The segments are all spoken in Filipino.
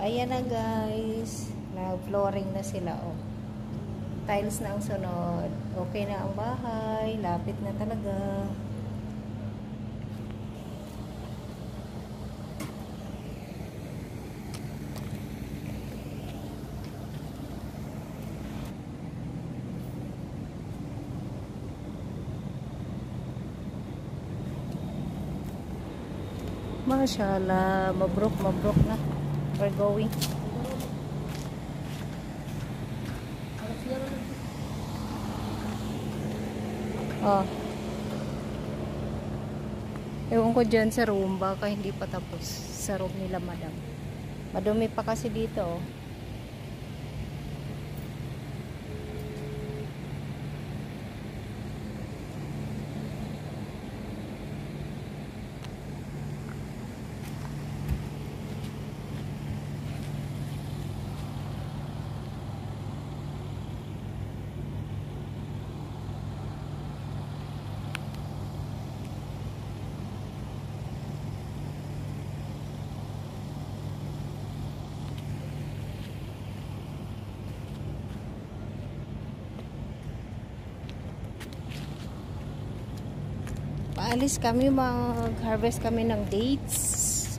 Ayan na guys. Nag-flooring na sila. Oh. Tiles na ang sunod. Okay na ang bahay. Lapit na talaga. Mashallah, mabrok na. We're going. Oh. Ewan ko dyan sa room, baka hindi pa tapos sa room nila madam. Madumi pa kasi dito. Oh. Paalis kami, mag-harvest kami ng dates.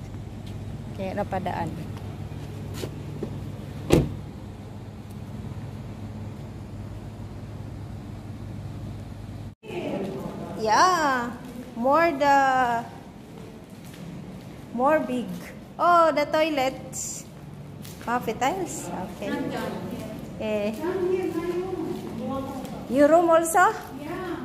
Kaya napadaan. Yeah, more big. Oh, the toilets. Coffee tiles. Okay. Okay. Your room also? Yeah.